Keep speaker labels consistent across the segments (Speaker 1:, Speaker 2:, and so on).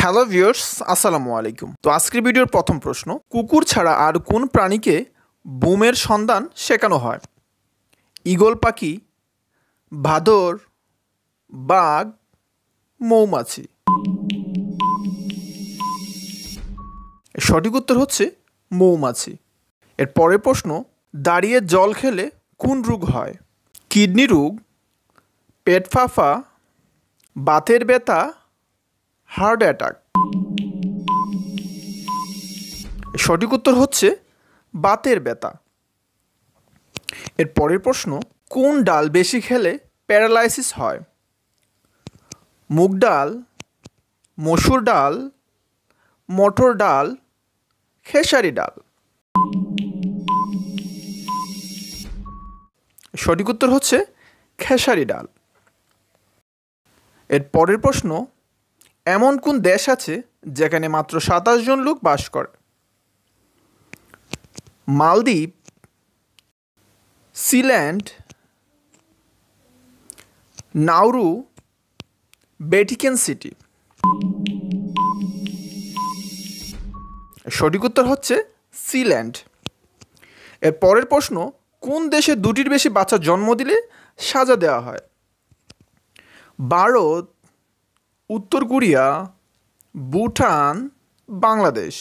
Speaker 1: Hello viewers, আসসালামু আলাইকুম। তো আজকের ভিডিওর প্রথম প্রশ্ন, কুকুর ছাড়া আর কোন প্রাণীকে বুমের সন্ধান শেখানো হয়? ঈগল পাখি, বাঁদর, বাঘ, মৌমাছি। সঠিক উত্তর হচ্ছে মৌমাছি। এর পরের প্রশ্ন, দাঁড়িয়ে জল খেলে কোন রোগ হয়? কিডনি রোগ, পেট ফাঁপা, বাতের ব্যথা, হার্ট অ্যাটাক। সঠিক উত্তর হচ্ছে বাতের ব্যথা। এর পরের প্রশ্ন, কোন ডাল বেশি খেলে প্যারালাইসিস হয়? মুগ ডাল, মসুর ডাল, মটর ডাল, খেসারি ডাল। সঠিক উত্তর হচ্ছে খেসারি ডাল। এর পরের প্রশ্ন, এমন কোন দেশ আছে যেখানে মাত্র 27 জন লোক বাস করে? মালদ্বীপ, সিল্যান্ড, নাউরু, ভ্যাটিকান সিটি। সঠিক উত্তর হচ্ছে সিল্যান্ড। এর পরের প্রশ্ন, কোন দেশে দুটির বেশি বাচ্চা জন্ম দিলে সাজা দেওয়া হয়? ভারত, উত্তর কোরিয়া, ভুটান, বাংলাদেশ।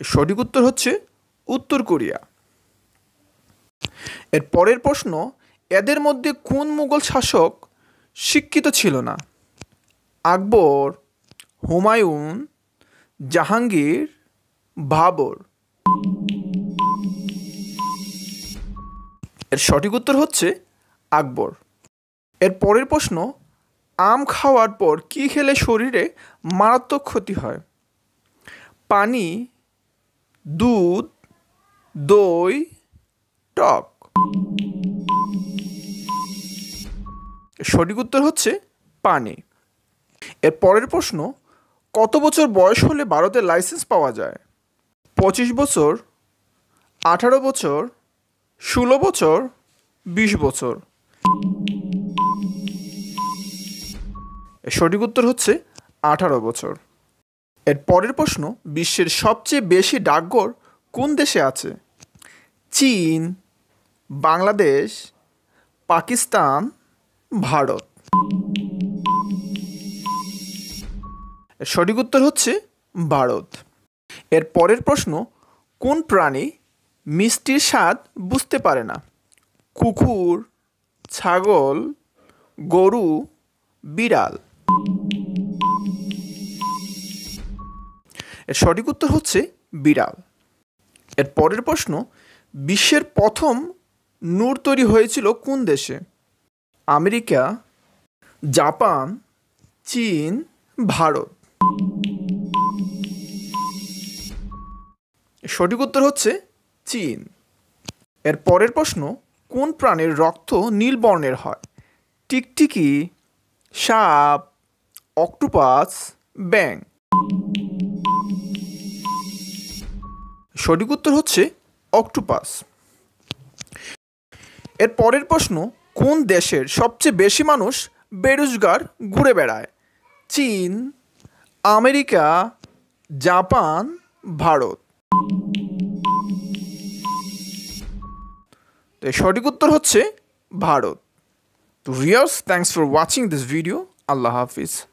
Speaker 1: সঠিক উত্তর হচ্ছে উত্তর কোরিয়া। এর পরের প্রশ্ন, এদের মধ্যে কোন মুঘল শাসক শিক্ষিত ছিল না? আকবর, হুমায়ুন, জাহাঙ্গীর, বাবর। এর সঠিক উত্তর হচ্ছে আকবর। এর পরের প্রশ্ন, আম খাওয়ার পর কি খেলে শরীরে মারাত্মক ক্ষতি হয়? পানি, দুধ, দই, টক। সঠিক উত্তর হচ্ছে পানি। এর পরের প্রশ্ন, কত বছর বয়স হলে ভারতের লাইসেন্স পাওয়া যায়? 25 বছর, 18 বছর, 16 বছর, 20 বছর। সঠিক উত্তর হচ্ছে 18 বছর। এর পরের প্রশ্ন, বিশ্বের সবচেয়ে বেশি ডাকঘর কোন দেশে আছে? চীন, বাংলাদেশ, পাকিস্তান, ভারত। সঠিক উত্তর হচ্ছে ভারত। এর পরের প্রশ্ন, কোন প্রাণী মিষ্টির স্বাদ বুঝতে পারে না? কুকুর, ছাগল, গরু, বিড়াল। এর সঠিক উত্তর হচ্ছে বিড়াল। এর পরের প্রশ্ন, বিশ্বের প্রথম নূর তৈরি হয়েছিল কোন দেশে? আমেরিকা, জাপান, চীন, ভারত। সঠিক উত্তর হচ্ছে চীন। এর পরের প্রশ্ন, কোন প্রাণীর রক্ত নীল বর্ণের হয়? টিকটিকি, সাপ, অক্টোপাস, ব্যাঙ। সঠিক উত্তর হচ্ছে অক্টোপাস। এর পরের প্রশ্ন, কোন দেশের সবচেয়ে বেশি মানুষ বেরোজগার ঘুরে বেড়ায়? চীন, আমেরিকা, জাপান, ভারত। তো সঠিক উত্তর হচ্ছে ভারত। তো viewers, thanks for watching this video. Allah Hafiz.